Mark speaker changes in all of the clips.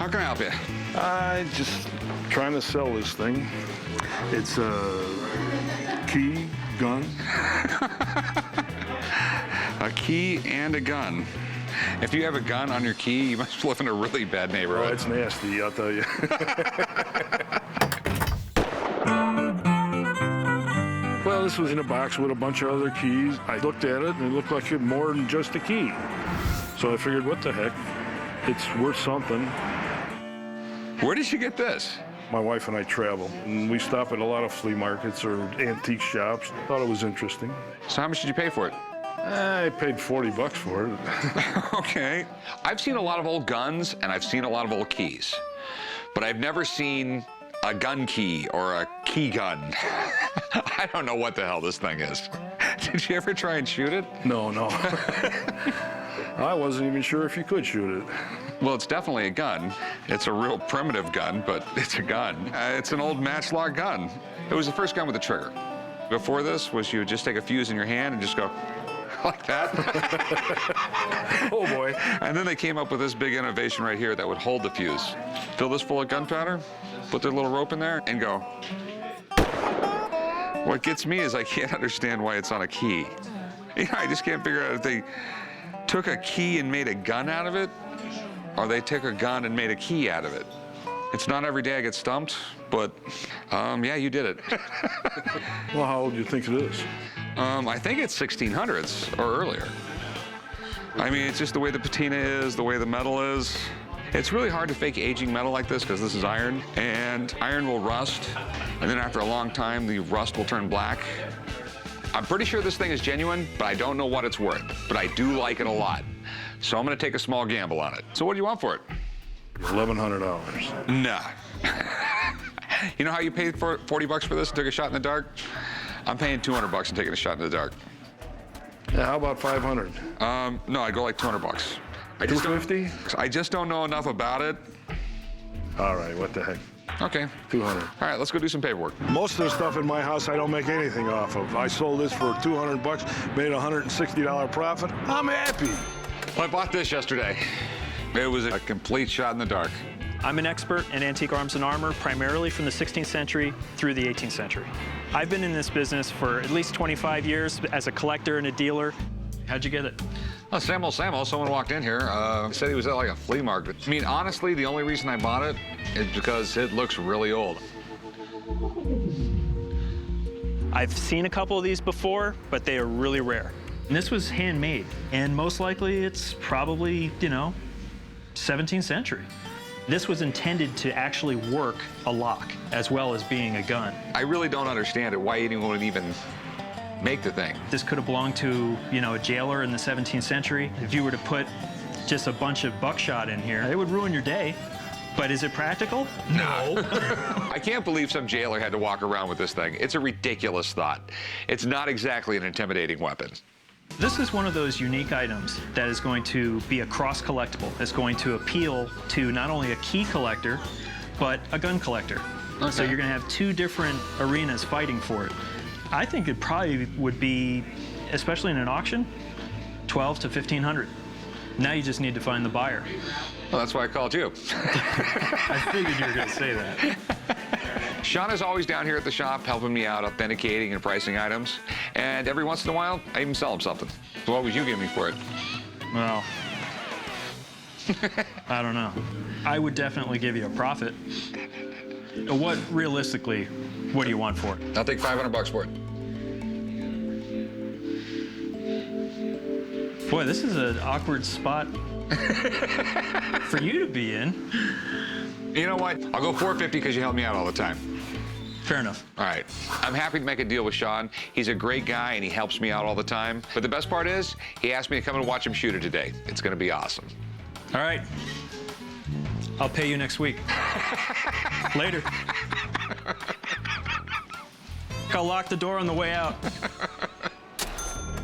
Speaker 1: How can I help you?
Speaker 2: I just trying to sell this thing. It's a key gun.
Speaker 1: A key and a gun. If you have a gun on your key, you must live in a really bad
Speaker 2: Oh,
Speaker 1: neighborhood.
Speaker 2: it's nasty, I'll tell you. Well, this was in a box with a bunch of other keys. I looked at it, and it looked like it more than just a key. So I figured, what the heck? It's worth something.
Speaker 1: Where did you get this?
Speaker 2: My wife and I travel, and we stop at a lot of flea markets or antique shops. Thought it was interesting.
Speaker 1: So how much did you pay for it?
Speaker 2: I paid $40 for it.
Speaker 1: Okay. I've seen a lot of old guns, and I've seen a lot of old keys. But I've never seen a gun key or a key gun. I don't know what the hell this thing is. Did you ever try and shoot it?
Speaker 2: No. I wasn't even sure if you could shoot it.
Speaker 1: Well, it's definitely a gun. It's a real primitive gun, but it's a gun. It's an old matchlock gun. It was the first gun with a trigger. Before this was you would just take a fuse in your hand and just go like that.
Speaker 2: Oh boy.
Speaker 1: And then they came up with this big innovation right here that would hold the fuse. Fill this full of gunpowder, put their little rope in there, and go. What gets me is I can't understand why it's on a key. You know, I just can't figure out if they took a key and made a gun out of it, or they took a gun and made a key out of it. It's not every day I get stumped, but yeah, you did it.
Speaker 2: Well, how old do you think it is?
Speaker 1: I think it's 1600s or earlier. I mean, it's just the way the patina is, the way the metal is. It's really hard to fake aging metal like this because this is iron, and iron will rust, and then after a long time, the rust will turn black. I'm pretty sure this thing is genuine, but I don't know what it's worth. But I do like it a lot. So I'm gonna take a small gamble on it. So what do you want for it?
Speaker 2: $1,100.
Speaker 1: Nah. You know how you paid for $40 for this and took a shot in the dark? I'm paying $200 and taking a shot in the dark.
Speaker 2: Yeah, how about 500?
Speaker 1: No, I'd go like $200.
Speaker 2: $250?
Speaker 1: I just don't know enough about it.
Speaker 2: All right, what the heck?
Speaker 1: Okay.
Speaker 2: 200.
Speaker 1: All right, let's go do some paperwork.
Speaker 2: Most of the stuff in my house I don't make anything off of. I sold this for $200, made a $160 profit. I'm happy.
Speaker 1: Well, I bought this yesterday. It was a complete shot in the dark.
Speaker 3: I'm an expert in antique arms and armor, primarily from the 16th century through the 18th century. I've been in this business for at least 25 years as a collector and a dealer. How'd you get it?
Speaker 1: Oh, Samuel, someone walked in here, said he was at like a flea market. I mean, honestly, the only reason I bought it is because it looks really old.
Speaker 3: I've seen a couple of these before, but they are really rare. And this was handmade, and most likely it's probably, 17th century. This was intended to actually work a lock as well as being a gun.
Speaker 1: I really don't understand it, why anyone would even make the thing.
Speaker 3: This could have belonged to, a jailer in the 17th century. If you were to put just a bunch of buckshot in here, it would ruin your day. But is it practical? No.
Speaker 1: I can't believe some jailer had to walk around with this thing. It's a ridiculous thought. It's not exactly an intimidating weapon.
Speaker 3: This is one of those unique items that is going to be a cross-collectible. It's going to appeal to not only a key collector, but a gun collector. Okay. So you're going to have two different arenas fighting for it. I think it probably would be, especially in an auction, $1,200 to $1,500. Now you just need to find the buyer.
Speaker 1: Well, that's why I called you.
Speaker 3: I figured you were going to say that.
Speaker 1: Sean is always down here at the shop helping me out, authenticating and pricing items. And every once in a while, I even sell him something. So what would you give me for it?
Speaker 3: Well, I don't know. I would definitely give you a profit. Realistically, what do you want for it?
Speaker 1: I'll take $500 for it.
Speaker 3: Boy, this is an awkward spot for you to be in.
Speaker 1: You know what? I'll go $450 because you help me out all the time.
Speaker 3: Fair enough.
Speaker 1: All right. I'm happy to make a deal with Sean. He's a great guy, and he helps me out all the time. But the best part is, he asked me to come and watch him shoot it today. It's going to be awesome.
Speaker 3: All right. I'll pay you next week. Later. I'll lock the door on the way out.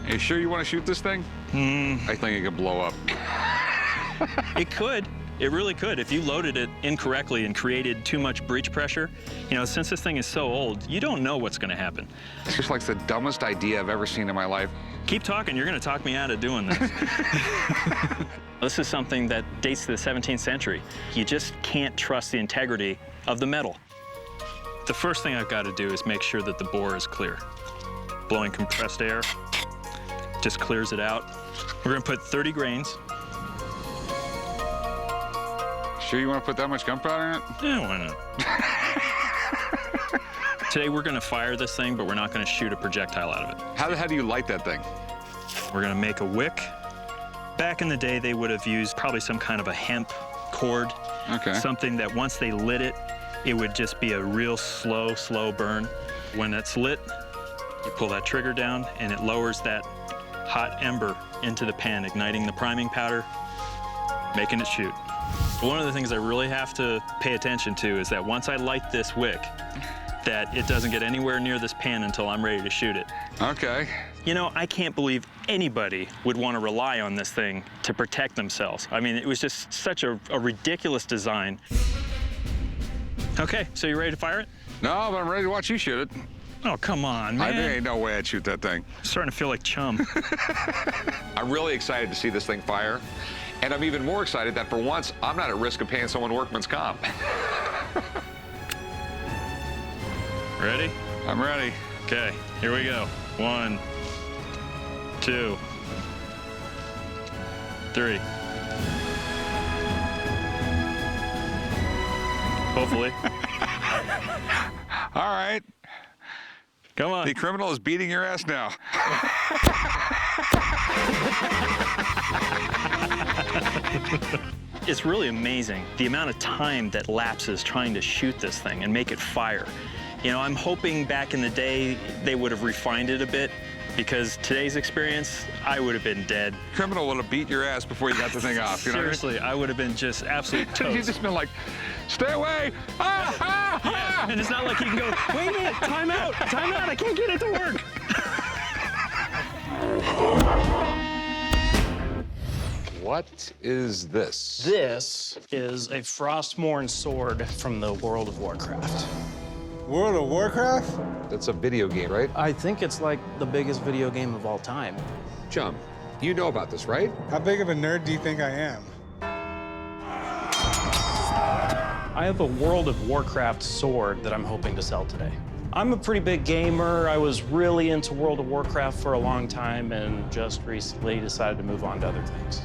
Speaker 1: You sure you want to shoot this thing? I think it could blow up.
Speaker 3: It could. It really could. If you loaded it incorrectly and created too much breech pressure, since this thing is so old, you don't know what's going to happen.
Speaker 1: It's just like the dumbest idea I've ever seen in my life.
Speaker 3: Keep talking, you're gonna talk me out of doing this. This is something that dates to the 17th century. You just can't trust the integrity of the metal. The first thing I've got to do is make sure that the bore is clear. Blowing compressed air just clears it out. We're gonna put 30 grains.
Speaker 1: Sure you want to put that much gunpowder in it?
Speaker 3: Yeah, why not? Today we're gonna fire this thing, but we're not gonna shoot a projectile out of it.
Speaker 1: How the hell do you light that thing?
Speaker 3: We're gonna make a wick. Back in the day, they would have used probably some kind of a hemp cord.
Speaker 1: Okay.
Speaker 3: Something that once they lit it, it would just be a real slow burn. When it's lit, you pull that trigger down and it lowers that hot ember into the pan, igniting the priming powder, making it shoot. One of the things I really have to pay attention to is that once I light this wick, that it doesn't get anywhere near this pan until I'm ready to shoot it.
Speaker 1: Okay.
Speaker 3: You know, I can't believe anybody would want to rely on this thing to protect themselves. I mean, it was just such a ridiculous design. Okay, so you ready to fire it?
Speaker 1: No, but I'm ready to watch you shoot it.
Speaker 3: Oh, come on, man.
Speaker 1: There ain't no way I'd shoot that thing.
Speaker 3: Starting to feel like chum.
Speaker 1: I'm really excited to see this thing fire. And I'm even more excited that for once, I'm not at risk of paying someone workman's comp.
Speaker 3: Ready?
Speaker 1: I'm ready.
Speaker 3: Okay, here we go. 1, 2, 3. Hopefully.
Speaker 1: All right.
Speaker 3: Come on.
Speaker 1: The criminal is beating your ass now.
Speaker 3: It's really amazing the amount of time that lapses trying to shoot this thing and make it fire. You know, I'm hoping back in the day they would have refined it a bit, because today's experience, I would have been dead.
Speaker 1: Criminal would have beat your ass before you got the thing off. You know what I mean?
Speaker 3: Seriously, I would have been just absolute toast.
Speaker 1: You've just been like, stay away. Ah, ah, ah.
Speaker 3: And it's not like you can go, wait a minute, time out, I can't get it to work.
Speaker 1: What is this?
Speaker 4: This is a Frostmourne sword from the World of Warcraft.
Speaker 5: World of Warcraft?
Speaker 1: That's a video game, right?
Speaker 4: I think it's like the biggest video game of all time.
Speaker 1: Chum, you know about this, right?
Speaker 5: How big of a nerd do you think I am?
Speaker 4: I have a World of Warcraft sword that I'm hoping to sell today. I'm a pretty big gamer. I was really into World of Warcraft for a long time and just recently decided to move on to other things.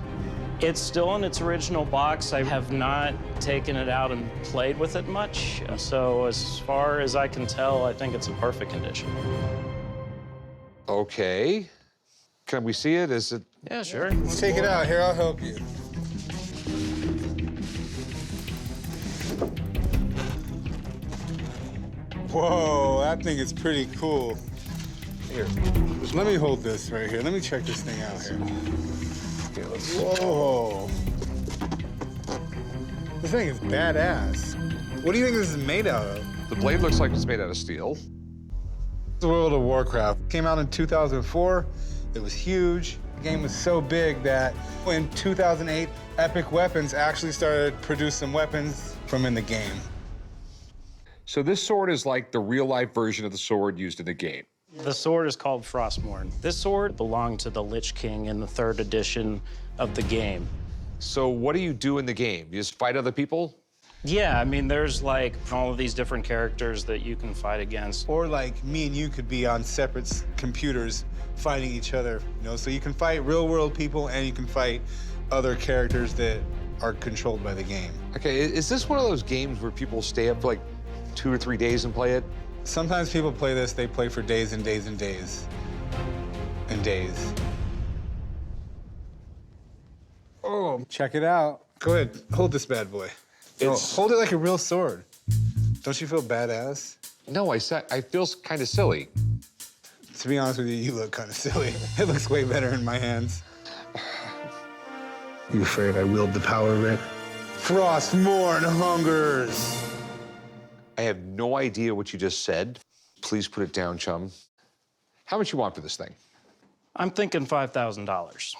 Speaker 4: It's still in its original box. I have not taken it out and played with it much. So as far as I can tell, I think it's in perfect condition.
Speaker 1: Okay. Can we see it? Is it?
Speaker 4: Yeah, sure.
Speaker 5: Let's take it out. Here, I'll help you. Whoa, that thing is pretty cool. Here, let me hold this right here. Let me check this thing out here.
Speaker 1: Okay, let's...
Speaker 5: Whoa. This thing is badass. What do you think this is made out of?
Speaker 1: The blade looks like it's made out of steel.
Speaker 5: The World of Warcraft came out in 2004. It was huge. The game was so big that in 2008, Epic Weapons actually started producing weapons from in the game.
Speaker 1: So this sword is like the real-life version of the sword used in the game.
Speaker 4: The sword is called Frostmourne. This sword belonged to the Lich King in the 3rd edition of the game.
Speaker 1: So what do you do in the game? You just fight other people?
Speaker 4: Yeah, I mean, there's like all of these different characters that you can fight against.
Speaker 5: Or like me and you could be on separate computers fighting each other, you know? So you can fight real-world people and you can fight other characters that are controlled by the game.
Speaker 1: Okay, is this one of those games where people stay up for like 2 or 3 days and play it?
Speaker 5: Sometimes people play this, they play for days and days and days and days. Oh, check it out. Go ahead, hold this bad boy. Hold it like a real sword. Don't you feel badass?
Speaker 1: No, I feel kind of silly.
Speaker 5: To be honest with you, you look kind of silly. It looks way better in my hands. You afraid I wield the power of it? Frostmourne hungers.
Speaker 1: I have no idea what you just said. Please put it down, chum. How much you want for this thing?
Speaker 4: I'm thinking $5,000.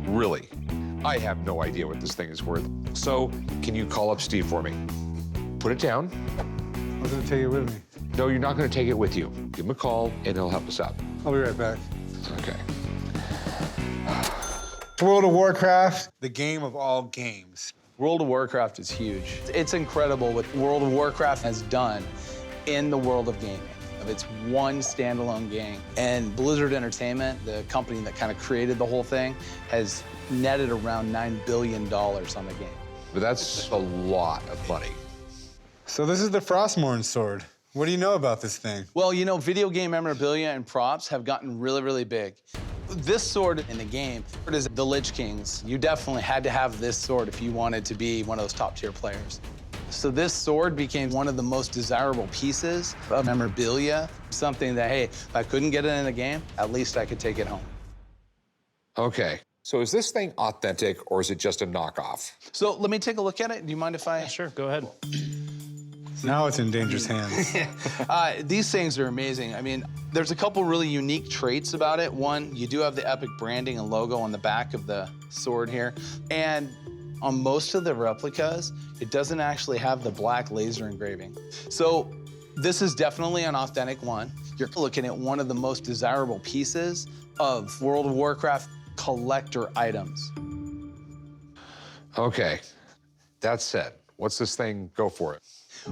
Speaker 1: Really? I have no idea what this thing is worth. So, can you call up Steve for me? Put it down.
Speaker 5: I'm gonna take it with me.
Speaker 1: No, you're not gonna take it with you. Give him a call and he'll help us out.
Speaker 5: I'll be right back.
Speaker 1: Okay.
Speaker 5: World of Warcraft, the game of all games.
Speaker 6: World of Warcraft is huge. It's incredible what World of Warcraft has done in the world of gaming. It's one standalone game. And Blizzard Entertainment, the company that kind of created the whole thing, has netted around $9 billion on the game.
Speaker 7: But that's a lot of money.
Speaker 5: So this is the Frostmourne sword. What do you know about this thing?
Speaker 6: Well, you know, video game memorabilia and props have gotten really, really big. This sword in the game is the Lich King's. You definitely had to have this sword if you wanted to be one of those top-tier players. So this sword became one of the most desirable pieces of memorabilia, something that, hey, if I couldn't get it in the game, at least I could take it home.
Speaker 7: Okay, so is this thing authentic or is it just a knockoff?
Speaker 6: So let me take a look at it. Do you mind if I?
Speaker 4: Sure, go ahead.
Speaker 5: Now it's in dangerous hands.
Speaker 6: These things are amazing. I mean, there's a couple really unique traits about it. One, you do have the Epic branding and logo on the back of the sword here. And on most of the replicas, it doesn't actually have the black laser engraving. So this is definitely an authentic one. You're looking at one of the most desirable pieces of World of Warcraft collector items.
Speaker 7: Okay, that said, what's this thing go for it?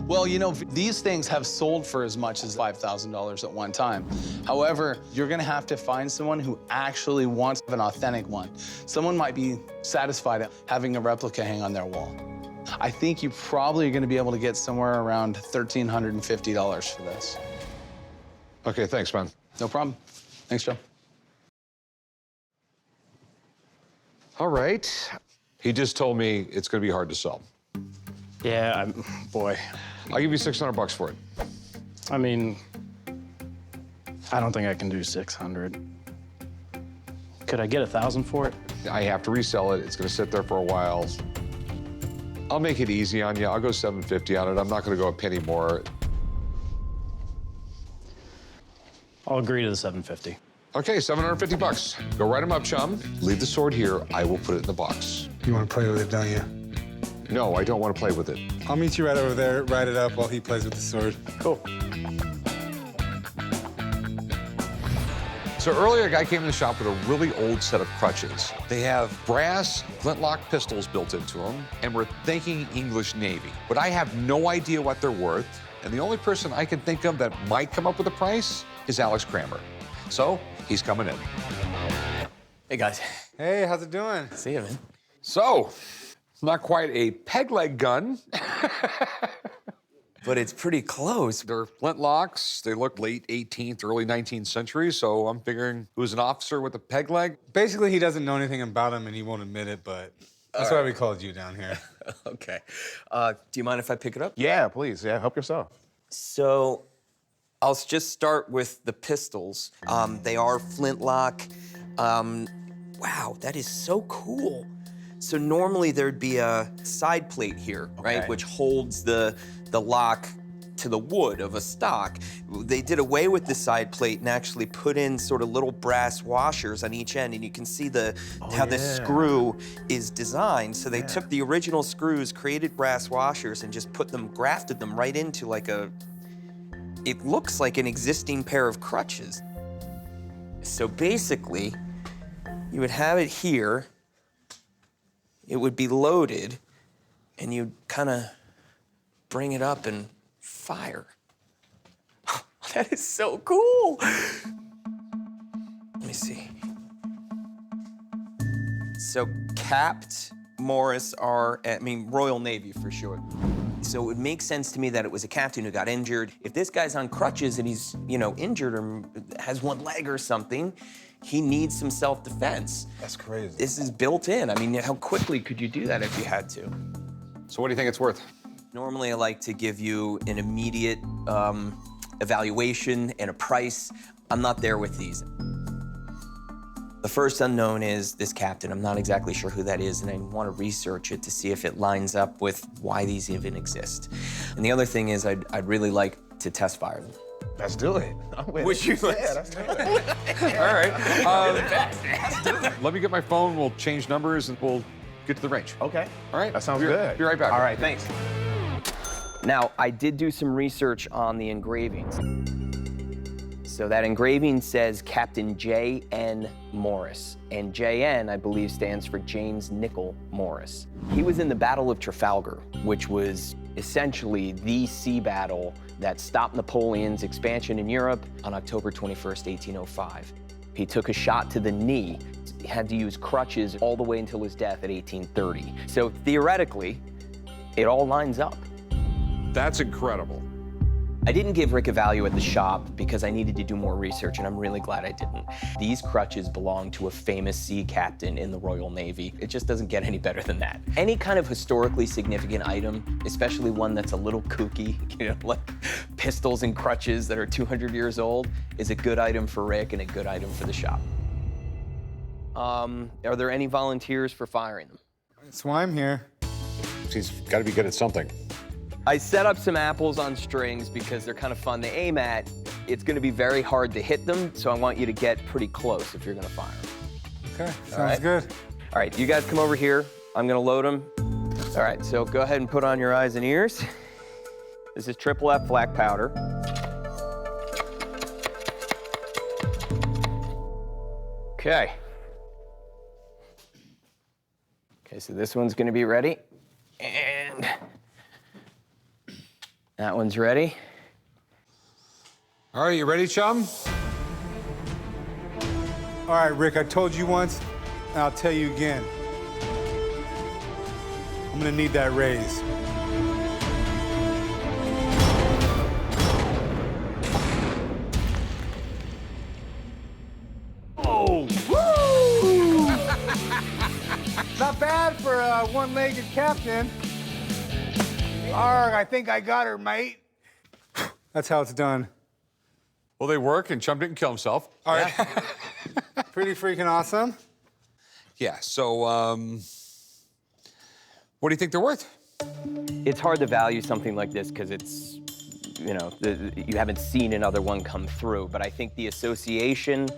Speaker 6: Well, you know, these things have sold for as much as $5,000 at one time. However, you're gonna have to find someone who actually wants an authentic one. Someone might be satisfied having a replica hang on their wall. I think you probably are gonna be able to get somewhere around $1,350 for this.
Speaker 7: Okay, thanks, man.
Speaker 6: No problem. Thanks, Joe.
Speaker 7: All right. He just told me it's gonna be hard to sell.
Speaker 4: Yeah, boy.
Speaker 7: I'll give you $600 for it.
Speaker 4: I mean, I don't think I can do 600. Could I get 1,000 for it?
Speaker 7: I have to resell it. It's gonna sit there for a while. I'll make it easy on you. I'll go $750 on it. I'm not gonna go a penny more.
Speaker 4: I'll agree to the 750.
Speaker 7: Okay, $750. Go write them up, chum. Leave the sword here. I will put it in the box.
Speaker 5: You want to play with it, don't you?
Speaker 7: No, I don't want to play with it.
Speaker 5: I'll meet you right over there, write it up while he plays with the sword.
Speaker 4: Cool.
Speaker 7: So earlier, a guy came in the shop with a really old set of crutches. They have brass flintlock pistols built into them, and we're thinking English Navy. But I have no idea what they're worth, and the only person I can think of that might come up with a price is Alex Kramer. So he's coming in.
Speaker 8: Hey, guys.
Speaker 5: Hey, how's it doing?
Speaker 8: See you, man.
Speaker 7: So, it's not quite a peg leg gun.
Speaker 8: But it's pretty close.
Speaker 7: They're flintlocks. They look late 18th, early 19th century, so I'm figuring it was an officer with a peg leg.
Speaker 5: Basically, he doesn't know anything about him and he won't admit it, but that's why we called you down here.
Speaker 8: Okay. Do you mind if I pick it up?
Speaker 9: Yeah, please. Yeah, help yourself.
Speaker 8: So, I'll just start with the pistols. They are flintlock. Wow, that is so cool. So normally there'd be a side plate here, right,
Speaker 9: Okay.
Speaker 8: which holds the lock to the wood of a stock. They did away with the side plate and actually put in sort of little brass washers on each end, and you can see how the screw is designed. So they took the original screws, created brass washers, and just grafted them right into like it looks like an existing pair of crutches. So basically, you would have it here, it would be loaded, and you'd kind of bring it up and fire. That is so cool. Let me see. So capped Morris Royal Navy for sure. So it would make sense to me that it was a captain who got injured. If this guy's on crutches and he's, injured or has one leg or something, he needs some self-defense.
Speaker 9: That's crazy.
Speaker 8: This is built in. I mean, how quickly could you do that if you had to?
Speaker 7: So what do you think it's worth?
Speaker 8: Normally, I like to give you an immediate evaluation and a price. I'm not there with these. The first unknown is this captain. I'm not exactly sure who that is, and I want to research it to see if it lines up with why these even exist. And the other thing is I'd really like to test fire them.
Speaker 9: Let's do it. I'm with
Speaker 8: Would
Speaker 9: it.
Speaker 8: you like
Speaker 9: Yeah, let's do it.
Speaker 7: All right. Let me get my phone. We'll change numbers and we'll get to the range.
Speaker 9: Okay.
Speaker 7: All right.
Speaker 9: That sounds
Speaker 7: Be-
Speaker 9: good.
Speaker 7: Be right back.
Speaker 9: All right, thanks.
Speaker 8: Now, I did do some research on the engravings. So that engraving says Captain J.N. Morris, and J.N., I believe, stands for James Nichol Morris. He was in the Battle of Trafalgar, which was essentially the sea battle that stopped Napoleon's expansion in Europe on October 21st, 1805. He took a shot to the knee. He had to use crutches all the way until his death at 1830. So theoretically, it all lines up.
Speaker 7: That's incredible.
Speaker 8: I didn't give Rick a value at the shop because I needed to do more research, and I'm really glad I didn't. These crutches belong to a famous sea captain in the Royal Navy. It just doesn't get any better than that. Any kind of historically significant item, especially one that's a little kooky, you know, like pistols and crutches that are 200 years old, is a good item for Rick and a good item for the shop. Are there any volunteers for firing them?
Speaker 5: That's why I'm here.
Speaker 7: He's got to be good at something.
Speaker 8: I set up some apples on strings because they're kind of fun to aim at. It's going to be very hard to hit them, so I want you to get pretty close if you're going to fire them.
Speaker 5: Okay, sounds good.
Speaker 8: All right, you guys come over here. I'm going to load them. All right, so go ahead and put on your eyes and ears. This is triple F black powder. Okay. Okay, so this one's going to be ready. And that one's ready.
Speaker 7: All right, you ready, chum?
Speaker 5: All right, Rick, I told you once, and I'll tell you again. I'm gonna need that raise.
Speaker 2: Oh!
Speaker 5: Woo! Not bad for a one-legged captain. Arg, I think I got her, mate. That's how it's done.
Speaker 7: Well, they work, and Chum didn't kill himself.
Speaker 5: All right. Pretty freaking awesome.
Speaker 7: Yeah, so, what do you think they're worth?
Speaker 8: It's hard to value something like this because it's, you know, you haven't seen another one come through. But I think the association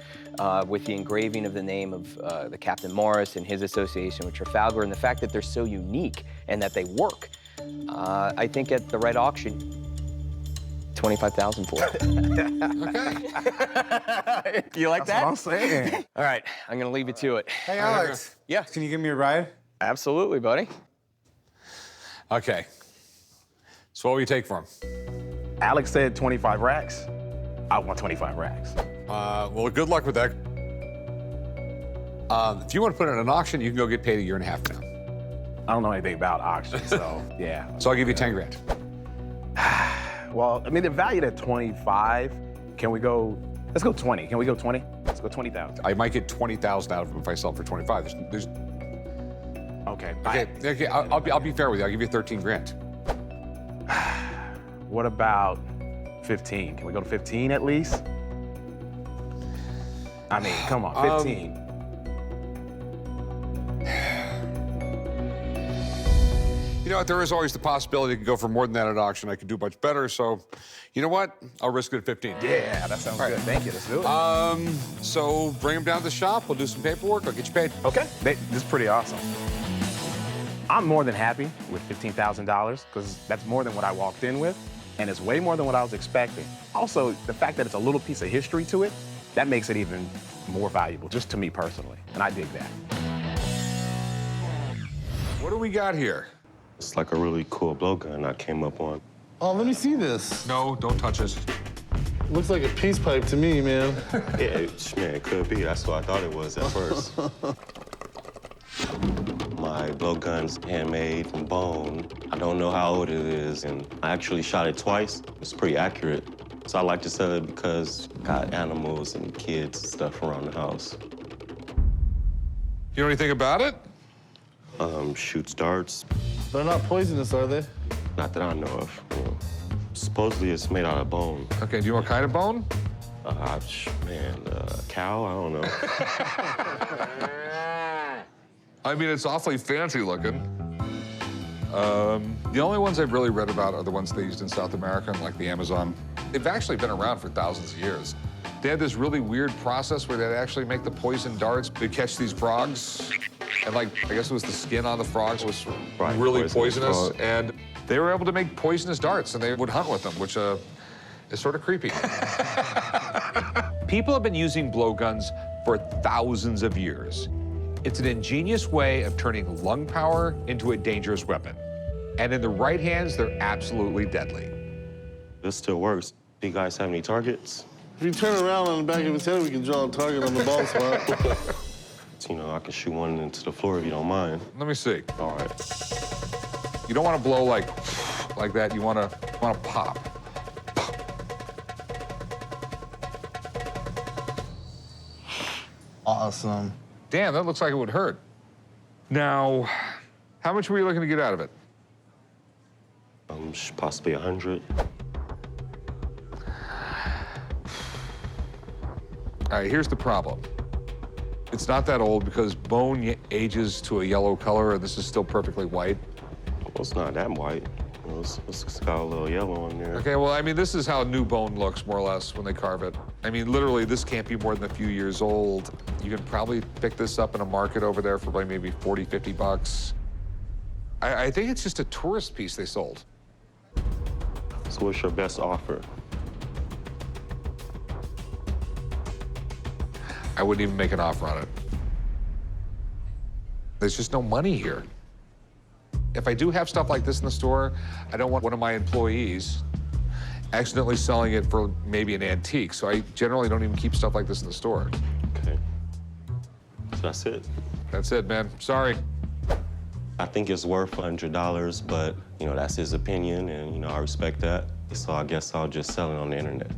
Speaker 8: with the engraving of the name of the Captain Morris and his association with Trafalgar and the fact that they're so unique and that they work, I think at the right auction, $25,000 for it.
Speaker 7: Okay.
Speaker 8: You like that?
Speaker 9: That's what I'm saying.
Speaker 8: All right, I'm gonna leave you to it.
Speaker 5: Hey, Alex.
Speaker 8: Yeah.
Speaker 5: Can you give me a ride?
Speaker 8: Absolutely, buddy.
Speaker 7: Okay. So what will you take for him?
Speaker 9: Alex said 25 racks. I want 25 racks.
Speaker 7: Well, good luck with that. If you want to put it in an auction, you can go get paid 1.5 years from now.
Speaker 9: I don't know anything about auctions, so yeah.
Speaker 7: So I'll give you 10 grand.
Speaker 9: Well, I mean, they're valued at 25. Can we go, let's go 20. Can we go 20? Let's go 20,000.
Speaker 7: I might get 20,000 out of them if I sell them for 25.
Speaker 9: Okay.
Speaker 7: Okay, I'll be fair with you. I'll give you 13 grand.
Speaker 9: What about 15? Can we go to 15 at least? I mean, come on, 15.
Speaker 7: You know what? There is always the possibility it could go for more than that at auction. I could do much better. So, you know what? I'll risk it at 15.
Speaker 9: Yeah, that sounds good. Thank you. Let's do it.
Speaker 7: So bring them down to the shop. We'll do some paperwork. I'll get you paid.
Speaker 9: Okay. This is pretty awesome. I'm more than happy with $15,000 because that's more than what I walked in with, and it's way more than what I was expecting. Also, the fact that it's a little piece of history to it, that makes it even more valuable, just to me personally, and I dig that.
Speaker 7: What do we got here?
Speaker 10: It's like a really cool blow gun I came up on.
Speaker 11: Oh, let me see this.
Speaker 7: No, don't touch it.
Speaker 11: Looks like a peace pipe to me, man.
Speaker 10: Yeah, man, it could be. That's what I thought it was at first. My blow gun's handmade from bone. I don't know how old it is, and I actually shot it twice. It's pretty accurate. So I like to sell it because I got animals and kids and stuff around the house.
Speaker 7: You know anything about it?
Speaker 10: Shoots darts.
Speaker 11: They're not poisonous, are they?
Speaker 10: Not that I know of. Supposedly it's made out of bone.
Speaker 7: Okay, do you know what kind of bone?
Speaker 10: Cow? I don't know.
Speaker 1: I mean, it's awfully fancy looking. The only ones I've really read about are the ones they used in South America, like the Amazon. They've actually been around for thousands of years. They had this really weird process where they'd actually make the poison darts. They'd catch these frogs, and like, I guess it was the skin on the frogs was really poisonous, and they were able to make poisonous darts, and they would hunt with them, which
Speaker 7: It's sort of creepy. People have been using blowguns for thousands of years. It's an ingenious way of turning lung power into a dangerous weapon. And in the right hands, they're absolutely deadly.
Speaker 10: This still works. Do you guys have any targets?
Speaker 11: If you turn around on the back of his head, we can draw a target on the ball spot.
Speaker 10: You know, I can shoot one into the floor if you don't mind.
Speaker 7: Let me see.
Speaker 10: All right.
Speaker 7: You don't want to blow like that. You want to pop.
Speaker 6: Awesome.
Speaker 7: Damn, that looks like it would hurt. Now, how much were you looking to get out of it?
Speaker 10: Possibly 100.
Speaker 7: All right, here's the problem. It's not that old because bone ages to a yellow color, and this is still perfectly white.
Speaker 10: Well, it's not that white. It's got a little yellow on there.
Speaker 7: Okay, well, I mean, this is how new bone looks, more or less, when they carve it. I mean, literally, this can't be more than a few years old. You can probably pick this up in a market over there for like maybe 40, 50 bucks. I think it's just a tourist piece they sold.
Speaker 10: So what's your best offer?
Speaker 7: I wouldn't even make an offer on it. There's just no money here. If I do have stuff like this in the store, I don't want one of my employees accidentally selling it for maybe an antique, so I generally don't even keep stuff like this in the store.
Speaker 10: Okay. So that's it?
Speaker 7: That's it, man. Sorry.
Speaker 10: I think it's worth $100, but, you know, that's his opinion, and, you know, I respect that. So I guess I'll just sell it on the internet.